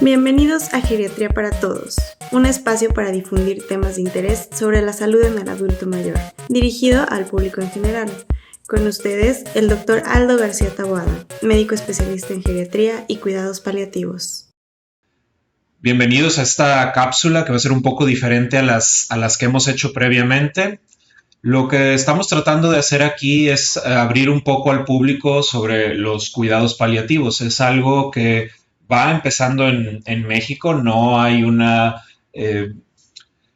Bienvenidos a Geriatría para Todos, un espacio para difundir temas de interés sobre la salud en el adulto mayor, dirigido al público en general. Con ustedes, el Dr. Aldo García Taboada, médico especialista en geriatría y cuidados paliativos. Bienvenidos a esta cápsula que va a ser un poco diferente a las que hemos hecho previamente. Lo que estamos tratando de hacer aquí es abrir un poco al público sobre los cuidados paliativos. Es algo que va empezando en México, no hay una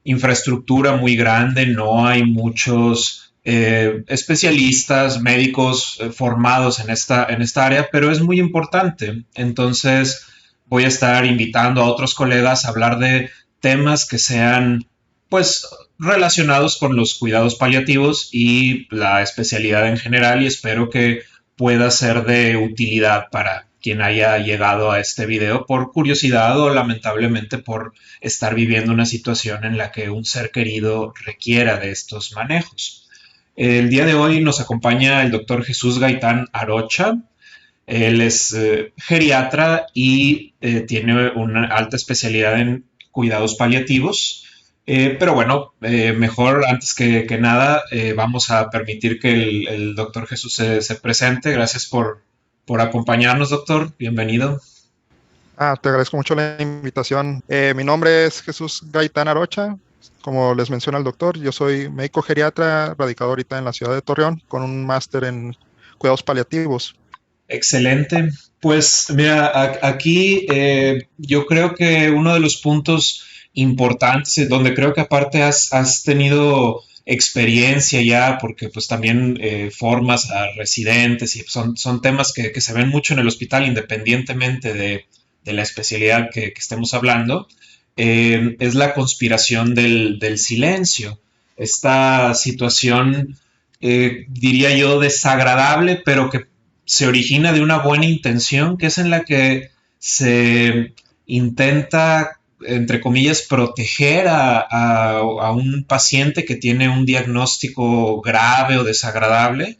infraestructura muy grande, no hay muchos especialistas, médicos formados en esta área, pero es muy importante. Entonces voy a estar invitando a otros colegas a hablar de temas que sean, pues, relacionados con los cuidados paliativos y la especialidad en general, y espero que pueda ser de utilidad para quien haya llegado a este video por curiosidad o lamentablemente por estar viviendo una situación en la que un ser querido requiera de estos manejos. El día de hoy nos acompaña el doctor Jesús Gaitán Arocha. Él es geriatra y tiene una alta especialidad en cuidados paliativos. Pero bueno, mejor antes que nada, vamos a permitir que el doctor Jesús se presente. Gracias por acompañarnos, doctor. Bienvenido. Te agradezco mucho la invitación. Mi nombre es Jesús Gaitán Arocha. Como les menciona el doctor, yo soy médico geriatra, radicado ahorita en la ciudad de Torreón, con un máster en cuidados paliativos. Excelente. Pues mira, aquí yo creo que uno de los puntos importantes, donde creo que aparte has tenido experiencia ya, porque pues también formas a residentes y son temas que se ven mucho en el hospital independientemente de la especialidad que estemos hablando, es la conspiración del silencio. Esta situación, diría yo, desagradable, pero que se origina de una buena intención, que es en la que se intenta, entre comillas, proteger a un paciente que tiene un diagnóstico grave o desagradable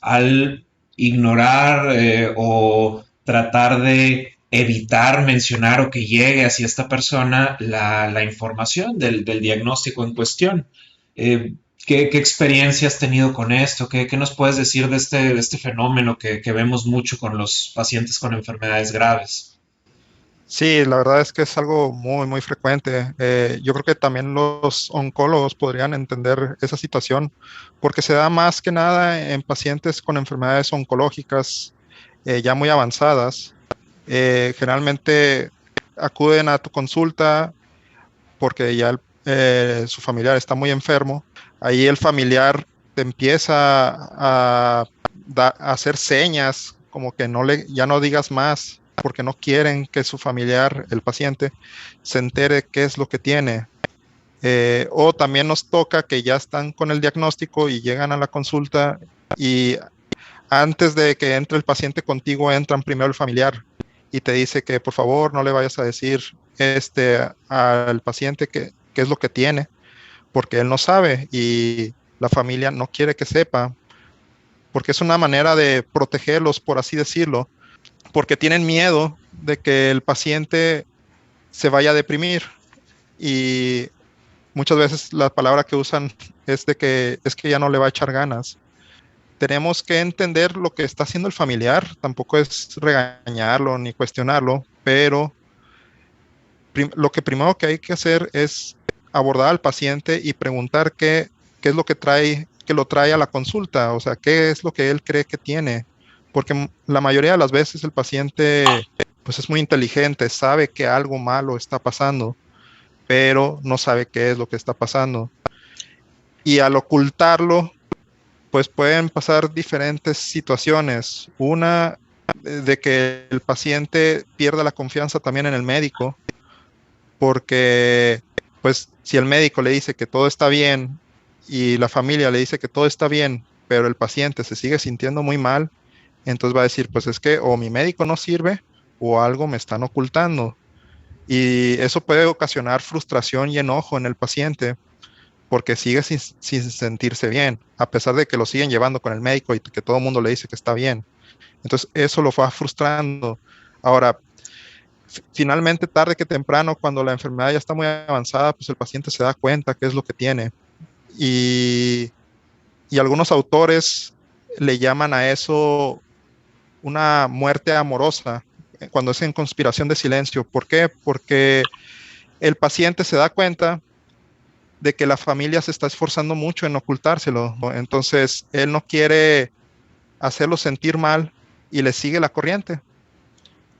al ignorar o tratar de evitar mencionar o que llegue hacia esta persona la información del diagnóstico en cuestión. ¿Qué experiencia has tenido con esto? ¿Qué nos puedes decir de este fenómeno que vemos mucho con los pacientes con enfermedades graves? Sí, la verdad es que es algo muy, muy frecuente. Yo creo que también los oncólogos podrían entender esa situación, porque se da más que nada en pacientes con enfermedades oncológicas ya muy avanzadas. Generalmente acuden a tu consulta porque ya su familiar está muy enfermo. Ahí el familiar te empieza a hacer señas como que ya no digas más, porque no quieren que su familiar, el paciente, se entere qué es lo que tiene. O también nos toca que ya están con el diagnóstico y llegan a la consulta y antes de que entre el paciente contigo, entran primero el familiar y te dice que por favor no le vayas a decir al paciente qué es lo que tiene, porque él no sabe y la familia no quiere que sepa, porque es una manera de protegerlos, por así decirlo, porque tienen miedo de que el paciente se vaya a deprimir y muchas veces la palabra que usan es que ya no le va a echar ganas. Tenemos que entender lo que está haciendo el familiar, tampoco es regañarlo ni cuestionarlo, pero lo que primero que hay que hacer es abordar al paciente y preguntar qué es lo que lo trae a la consulta, o sea, qué es lo que él cree que tiene, porque la mayoría de las veces el paciente pues es muy inteligente, sabe que algo malo está pasando, pero no sabe qué es lo que está pasando. Y al ocultarlo, pues pueden pasar diferentes situaciones. Una, de que el paciente pierda la confianza también en el médico, porque pues si el médico le dice que todo está bien y la familia le dice que todo está bien, pero el paciente se sigue sintiendo muy mal, entonces va a decir, pues es que o mi médico no sirve o algo me están ocultando. Y eso puede ocasionar frustración y enojo en el paciente porque sigue sin sentirse bien, a pesar de que lo siguen llevando con el médico y que todo el mundo le dice que está bien. Entonces eso lo va frustrando. Ahora, Finalmente, tarde que temprano, cuando la enfermedad ya está muy avanzada, pues el paciente se da cuenta qué es lo que tiene. Y, y algunos autores le llaman a eso una muerte amorosa, cuando es en conspiración de silencio. ¿Por qué? Porque el paciente se da cuenta de que la familia se está esforzando mucho en ocultárselo, ¿no? Entonces, él no quiere hacerlo sentir mal y le sigue la corriente.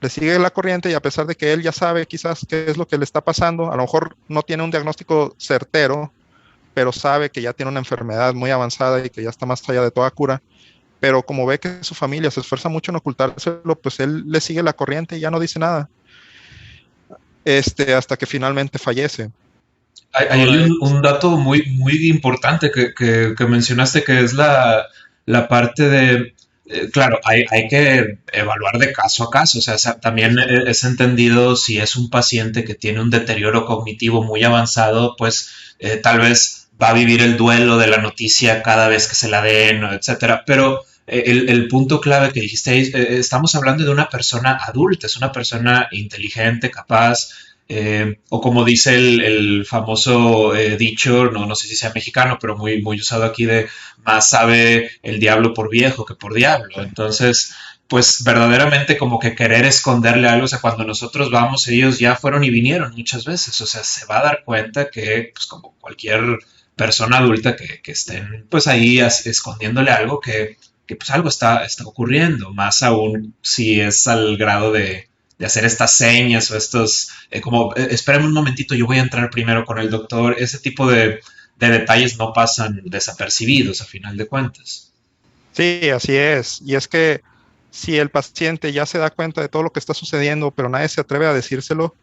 Le sigue la corriente y a pesar de que él ya sabe quizás qué es lo que le está pasando, a lo mejor no tiene un diagnóstico certero, pero sabe que ya tiene una enfermedad muy avanzada y que ya está más allá de toda cura. Pero como ve que su familia se esfuerza mucho en ocultárselo, pues él le sigue la corriente y ya no dice nada, hasta que finalmente fallece. Hay Ahora, un dato muy importante que mencionaste, que es la parte de, claro, hay que evaluar de caso a caso. O sea, también exacto. es entendido si es un paciente que tiene un deterioro cognitivo muy avanzado, pues tal vez va a vivir el duelo de la noticia cada vez que se la den, etcétera. Pero el punto clave que dijiste ahí, estamos hablando de una persona adulta, es una persona inteligente, capaz, o como dice el famoso dicho, no sé si sea mexicano, pero muy usado aquí, de más sabe el diablo por viejo que por diablo. Sí. Entonces, pues verdaderamente como que querer esconderle algo, o sea, cuando nosotros vamos, ellos ya fueron y vinieron muchas veces, o sea, se va a dar cuenta que, pues como cualquier persona adulta que estén pues ahí escondiéndole algo, que pues algo está ocurriendo, más aún si es al grado de hacer estas señas o estos, como, espérame un momentito, yo voy a entrar primero con el doctor. Ese tipo de detalles no pasan desapercibidos a final de cuentas. Sí, así es. Y es que si el paciente ya se da cuenta de todo lo que está sucediendo, pero nadie se atreve a decírselo,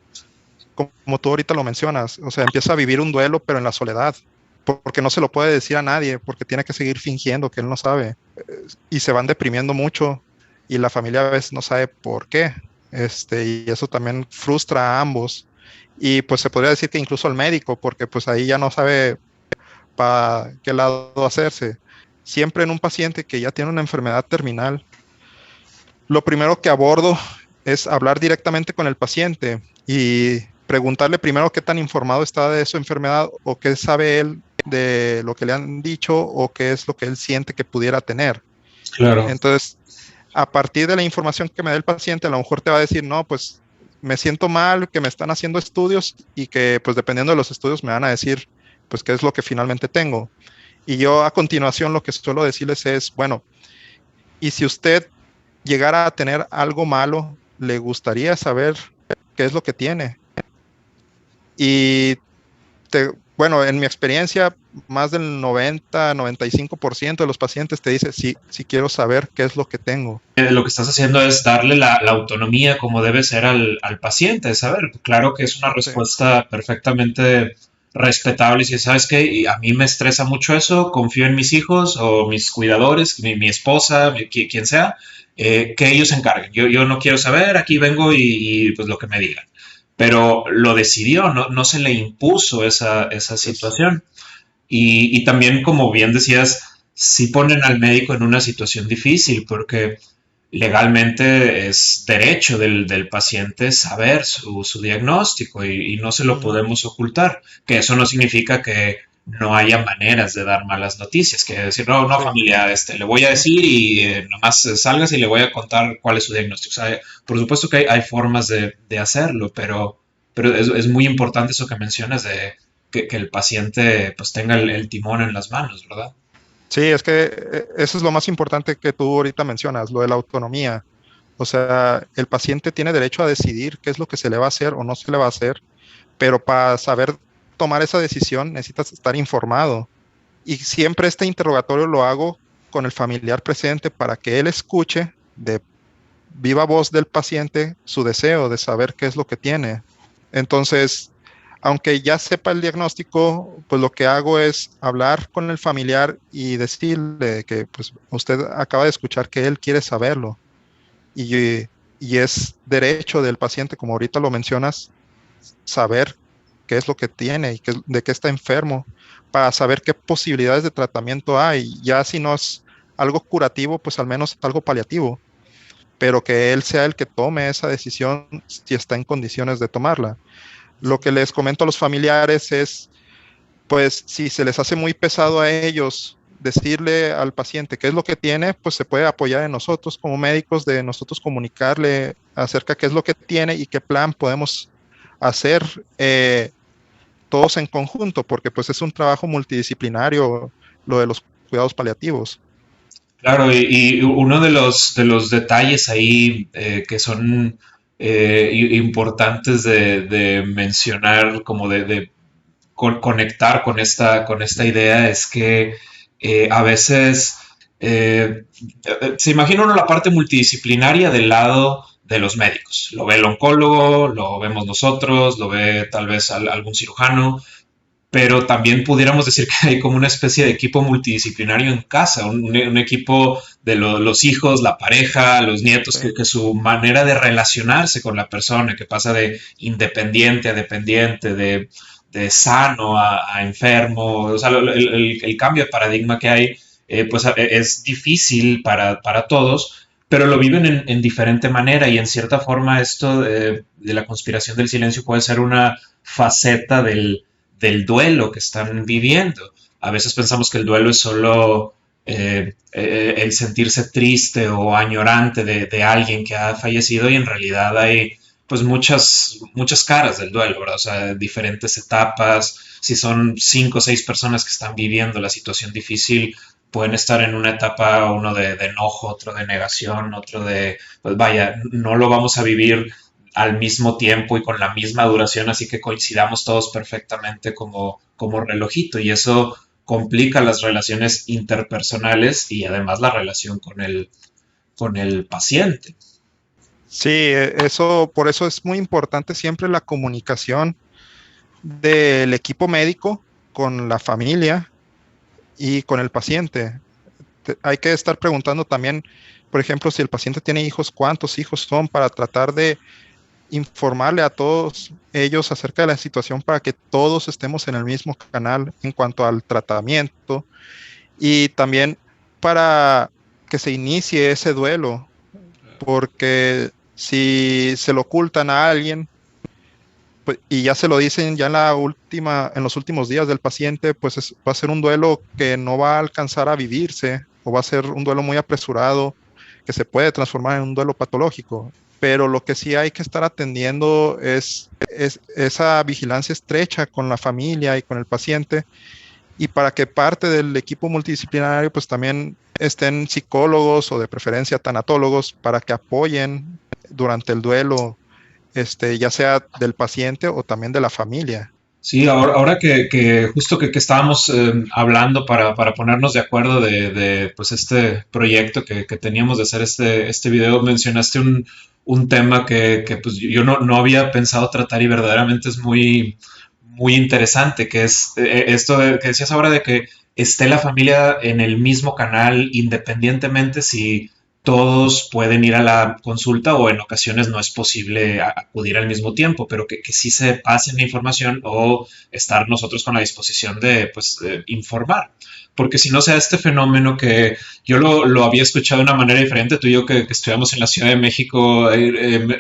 como tú ahorita lo mencionas, o sea, empieza a vivir un duelo, pero en la soledad, porque no se lo puede decir a nadie, porque tiene que seguir fingiendo que él no sabe. Y se van deprimiendo mucho y la familia a veces no sabe por qué. Y eso también frustra a ambos. Y pues se podría decir que incluso al médico, porque pues ahí ya no sabe para qué lado hacerse. Siempre en un paciente que ya tiene una enfermedad terminal, lo primero que abordo es hablar directamente con el paciente y preguntarle primero qué tan informado está de su enfermedad o qué sabe él de lo que le han dicho o qué es lo que él siente que pudiera tener. Claro. Entonces, a partir de la información que me dé el paciente, a lo mejor te va a decir, no, pues me siento mal, que me están haciendo estudios y que pues dependiendo de los estudios me van a decir pues qué es lo que finalmente tengo. Y yo a continuación lo que suelo decirles es, bueno, y si usted llegara a tener algo malo, le gustaría saber qué es lo que tiene. Y bueno, en mi experiencia, más del 90-95% de los pacientes te dice, sí, sí quiero saber qué es lo que tengo. Lo que estás haciendo es darle la autonomía como debe ser al paciente, saber. Claro que es una Sí, respuesta perfectamente respetable y si sabes que a mí me estresa mucho eso, confío en mis hijos o mis cuidadores, mi esposa, quien sea, que ellos se encarguen. Yo no quiero saber, aquí vengo pues lo que me digan. Pero lo decidió, no se le impuso esa es, situación. Y también, como bien decías, sí ponen al médico en una situación difícil porque legalmente es derecho del paciente saber su diagnóstico y no se lo uh-huh, podemos ocultar, que eso no significa que no haya maneras de dar malas noticias, que decir, no, sí, familia, le voy a decir y nomás salgas y le voy a contar cuál es su diagnóstico. O sea, por supuesto que hay formas de hacerlo, pero es muy importante eso que mencionas de que el paciente pues tenga el timón en las manos, ¿verdad? sí, es que eso es lo más importante que tú ahorita mencionas, lo de la autonomía. O sea, el paciente tiene derecho a decidir qué es lo que se le va a hacer o no se le va a hacer, pero para saber tomar esa decisión necesitas estar informado. Y siempre este interrogatorio lo hago con el familiar presente para que él escuche de viva voz del paciente su deseo de saber qué es lo que tiene. Entonces, aunque ya sepa el diagnóstico, pues lo que hago es hablar con el familiar y decirle que pues usted acaba de escuchar que él quiere saberlo y, y es derecho del paciente, como ahorita lo mencionas, saber qué es lo que tiene y de qué está enfermo, para saber qué posibilidades de tratamiento hay. Ya si no es algo curativo, pues al menos algo paliativo. pero que él sea el que tome esa decisión si está en condiciones de tomarla. Lo que les comento a los familiares es, pues si se les hace muy pesado a ellos decirle al paciente qué es lo que tiene, pues se puede apoyar en nosotros como médicos, de nosotros comunicarle acerca de qué es lo que tiene y qué plan podemos hacer todos en conjunto, porque pues es un trabajo multidisciplinario lo de los cuidados paliativos. Claro, y uno de los detalles ahí que son importantes de mencionar, como de conectar con esta idea, es que a veces se imagina uno la parte multidisciplinaria del lado de los médicos. Lo ve el oncólogo, lo vemos nosotros, lo ve tal vez algún cirujano, pero también pudiéramos decir que hay como una especie de equipo multidisciplinario en casa, un equipo de los hijos, la pareja, los nietos, Sí. que su manera de relacionarse con la persona, que pasa de independiente a dependiente, de sano a enfermo, o sea, el cambio de paradigma que hay, pues es difícil para todos, pero lo viven en diferente manera y en cierta forma esto de la conspiración del silencio puede ser una faceta del duelo que están viviendo. A veces pensamos que el duelo es solo el sentirse triste o añorante de alguien que ha fallecido y en realidad hay pues muchas caras del duelo, ¿verdad? O sea, diferentes etapas. Si son 5 o 6 personas que están viviendo la situación difícil, pueden estar en una etapa, uno de enojo, otro de negación, otro de, pues vaya, no lo vamos a vivir al mismo tiempo y con la misma duración, así que coincidamos todos perfectamente como relojito y eso complica las relaciones interpersonales y además la relación con el paciente. Sí, eso, por eso es muy importante siempre la comunicación del equipo médico con la familia y con el paciente. Hay que estar preguntando también, por ejemplo, si el paciente tiene hijos, cuántos hijos son, para tratar de informarle a todos ellos acerca de la situación para que todos estemos en el mismo canal en cuanto al tratamiento y también para que se inicie ese duelo, porque si se lo ocultan a alguien pues, y ya se lo dicen ya en los últimos días del paciente, pues va a ser un duelo que no va a alcanzar a vivirse o va a ser un duelo muy apresurado que se puede transformar en un duelo patológico. Pero lo que sí hay que estar atendiendo es esa vigilancia estrecha con la familia y con el paciente, y para que parte del equipo multidisciplinario pues también estén psicólogos o de preferencia tanatólogos para que apoyen durante el duelo, ya sea del paciente o también de la familia. Sí, ahora que justo que estábamos hablando para ponernos de acuerdo pues este proyecto que teníamos de hacer este video, mencionaste un tema que pues yo no había pensado tratar y verdaderamente es muy interesante, que es esto que decías ahora de que esté la familia en el mismo canal independientemente si todos pueden ir a la consulta o en ocasiones no es posible acudir al mismo tiempo, pero que sí se pasen la información o estar nosotros con la disposición de pues, informar. Porque si no sea este fenómeno que yo lo había escuchado de una manera diferente, tú y yo que estudiamos en la Ciudad de México,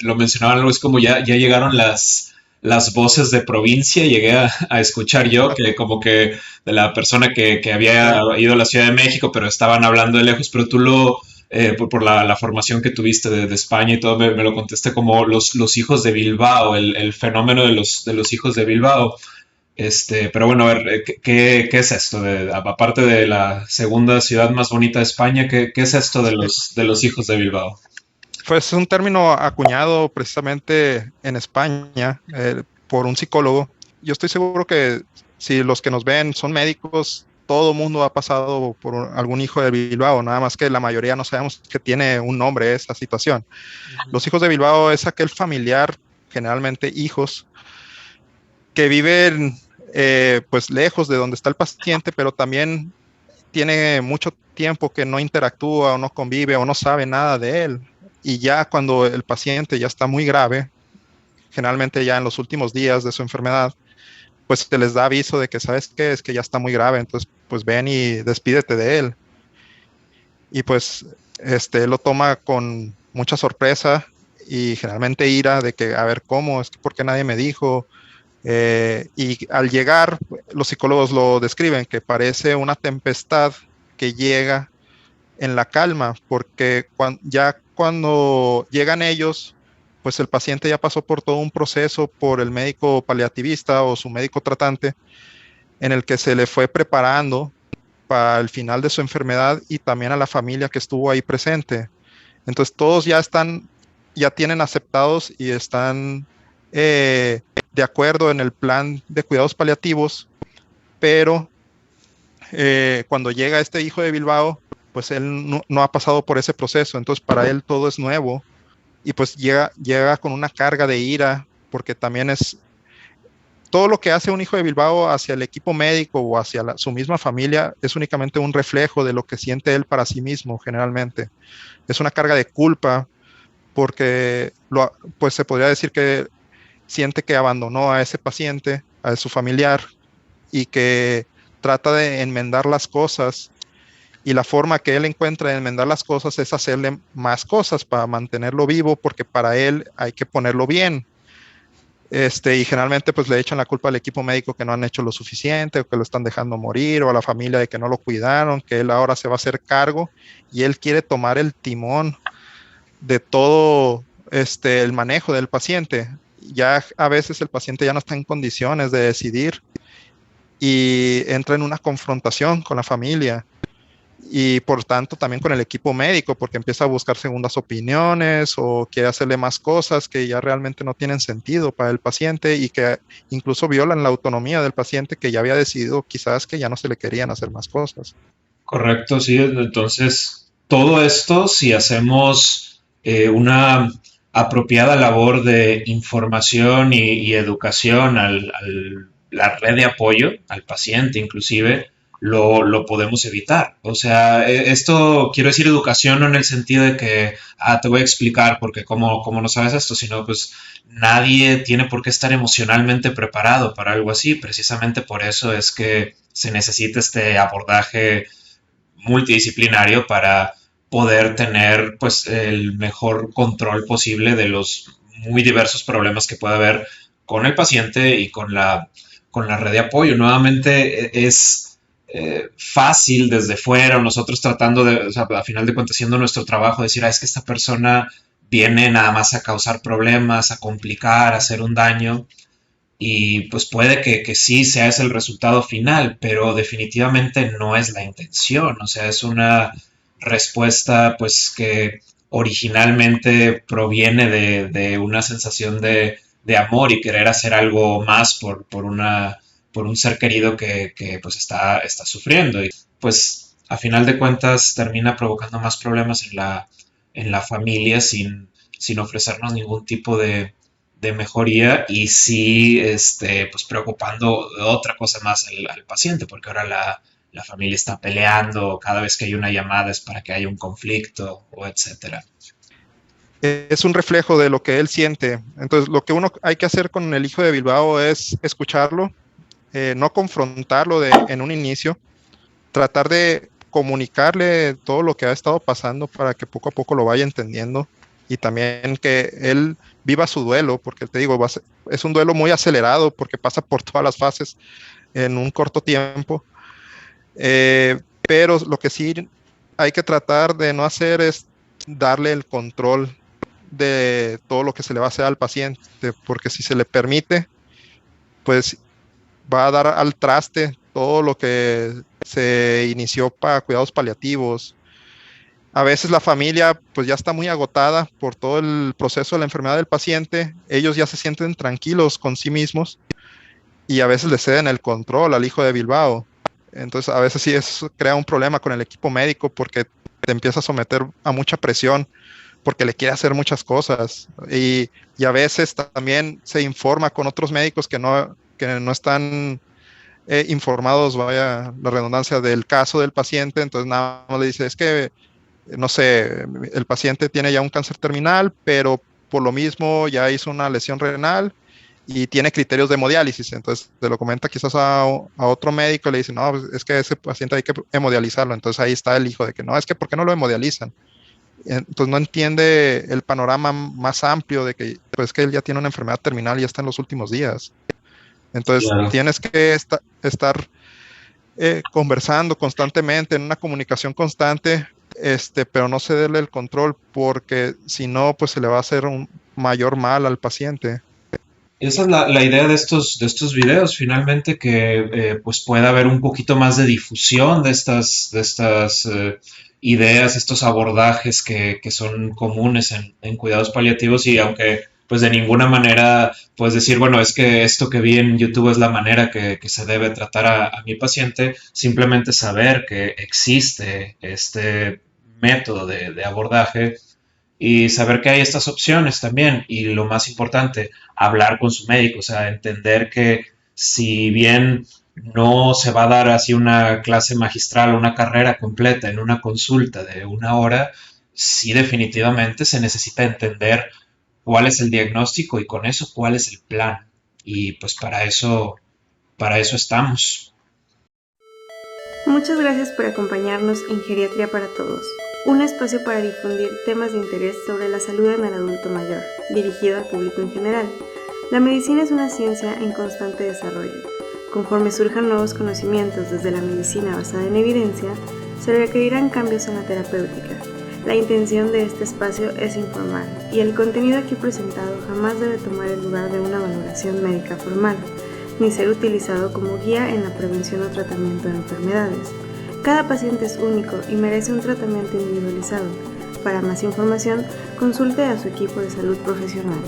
lo mencionaban algo, es como ya llegaron las voces de provincia, llegué a escuchar yo, que como que de la persona que había ido a la Ciudad de México, pero estaban hablando de lejos, pero tú por la formación que tuviste de España y todo, me lo contesté como los hijos de Bilbao, el fenómeno de los hijos de Bilbao. Pero bueno, a ver, ¿qué es esto? Aparte de la segunda ciudad más bonita de España, ¿qué es esto de los hijos de Bilbao? Pues es un término acuñado precisamente en España por un psicólogo. Yo estoy seguro que si los que nos ven son médicos, todo el mundo ha pasado por algún hijo de Bilbao, nada más que la mayoría no sabemos que tiene un nombre esa situación. Los hijos de Bilbao es aquel familiar, generalmente hijos, que viven pues lejos de donde está el paciente, pero también tiene mucho tiempo que no interactúa o no convive o no sabe nada de él. Y ya cuando el paciente ya está muy grave, generalmente ya en los últimos días de su enfermedad, pues se les da aviso de que, ¿sabes qué? Es que ya está muy grave, entonces pues ven y despídete de él. Y pues lo toma con mucha sorpresa y generalmente ira de que, a ver, ¿cómo? Es que ¿por qué nadie me dijo? Y al llegar, los psicólogos lo describen, que parece una tempestad que llega en la calma, porque ya cuando llegan ellos, pues el paciente ya pasó por todo un proceso por el médico paliativista o su médico tratante, en el que se le fue preparando para el final de su enfermedad y también a la familia que estuvo ahí presente. Entonces todos ya tienen aceptados y están de acuerdo en el plan de cuidados paliativos, pero cuando llega este hijo de Bilbao, pues él no ha pasado por ese proceso, entonces para él todo es nuevo y pues llega con una carga de ira, porque también es todo lo que hace un hijo de Bilbao hacia el equipo médico o hacia su misma familia es únicamente un reflejo de lo que siente él para sí mismo generalmente. Es una carga de culpa porque pues se podría decir que siente que abandonó a ese paciente, a su familiar, y que trata de enmendar las cosas, y la forma que él encuentra de enmendar las cosas es hacerle más cosas para mantenerlo vivo, porque para él hay que ponerlo bien. Y generalmente pues le echan la culpa al equipo médico que no han hecho lo suficiente, o que lo están dejando morir, o a la familia de que no lo cuidaron, que él ahora se va a hacer cargo, y él quiere tomar el timón de todo el manejo del paciente. Ya a veces el paciente ya no está en condiciones de decidir y entra en una confrontación con la familia y por tanto también con el equipo médico, porque empieza a buscar segundas opiniones o quiere hacerle más cosas que ya realmente no tienen sentido para el paciente y que incluso violan la autonomía del paciente, que ya había decidido quizás que ya no se le querían hacer más cosas. Correcto, sí. Entonces, todo esto, si hacemos una apropiada labor de información y educación la red de apoyo al paciente, inclusive, lo podemos evitar. O sea, esto quiero decir educación no en el sentido de que, te voy a explicar porque como no sabes esto, sino pues nadie tiene por qué estar emocionalmente preparado para algo así. Precisamente por eso es que se necesita este abordaje multidisciplinario para poder tener pues el mejor control posible de los muy diversos problemas que puede haber con el paciente y con la red de apoyo. Nuevamente es fácil desde fuera, nosotros tratando de, o sea, a final de cuentas haciendo nuestro trabajo, decir, es que esta persona viene nada más a causar problemas, a complicar, a hacer un daño, y pues puede que sí sea ese el resultado final, pero definitivamente no es la intención. O sea, es una respuesta pues que originalmente proviene de una sensación de amor y querer hacer algo más por un ser querido que pues está sufriendo. Y pues a final de cuentas termina provocando más problemas en la familia sin ofrecernos ningún tipo de mejoría, y sí pues preocupando otra cosa más al paciente, porque ahora la familia está peleando, cada vez que hay una llamada es para que haya un conflicto o etcétera. Es un reflejo de lo que él siente. Entonces lo que uno hay que hacer con el hijo de Bilbao es escucharlo, no confrontarlo en un inicio, tratar de comunicarle todo lo que ha estado pasando para que poco a poco lo vaya entendiendo, y también que él viva su duelo, porque te digo, es un duelo muy acelerado porque pasa por todas las fases en un corto tiempo, pero lo que sí hay que tratar de no hacer es darle el control de todo lo que se le va a hacer al paciente, porque si se le permite, pues va a dar al traste todo lo que se inició para cuidados paliativos. A veces la familia pues ya está muy agotada por todo el proceso de la enfermedad del paciente, ellos ya se sienten tranquilos con sí mismos y a veces le ceden el control al hijo de Bilbao. Entonces a veces sí eso crea un problema con el equipo médico, porque te empieza a someter a mucha presión porque le quiere hacer muchas cosas, y a veces también se informa con otros médicos que no están informados, vaya la redundancia, del caso del paciente. Entonces nada más le dice, es que no sé, el paciente tiene ya un cáncer terminal, pero por lo mismo ya hizo una lesión renal y tiene criterios de hemodiálisis. Entonces se lo comenta quizás a otro médico y le dice, no, pues es que ese paciente hay que hemodializarlo. Entonces ahí está el hijo de que no, es que ¿por qué no lo hemodializan? entonces no entiende el panorama más amplio de que, pues, que él ya tiene una enfermedad terminal y ya está en los últimos días. Entonces Claro. tienes que estar conversando constantemente, en una comunicación constante, pero no cederle el control, porque si no, pues se le va a hacer un mayor mal al paciente. Esa es la idea de estos videos, finalmente, que pues pueda haber un poquito más de difusión de estas ideas, estos abordajes que son comunes en cuidados paliativos y aunque pues de ninguna manera puedes decir, bueno, es que esto que vi en YouTube es la manera que se debe tratar a mi paciente, simplemente saber que existe este método de abordaje y saber que hay estas opciones también. Y lo más importante, hablar con su médico, o sea, entender que si bien no se va a dar así una clase magistral o una carrera completa en una consulta de una hora, sí definitivamente se necesita entender cuál es el diagnóstico y con eso cuál es el plan. Y pues para eso estamos. Muchas gracias por acompañarnos en Geriatría para Todos, un espacio para difundir temas de interés sobre la salud en el adulto mayor, dirigido al público en general. La medicina es una ciencia en constante desarrollo. Conforme surjan nuevos conocimientos desde la medicina basada en evidencia, se requerirán cambios en la terapéutica. La intención de este espacio es informar, y el contenido aquí presentado jamás debe tomar el lugar de una valoración médica formal, ni ser utilizado como guía en la prevención o tratamiento de enfermedades. Cada paciente es único y merece un tratamiento individualizado. Para más información, consulte a su equipo de salud profesional.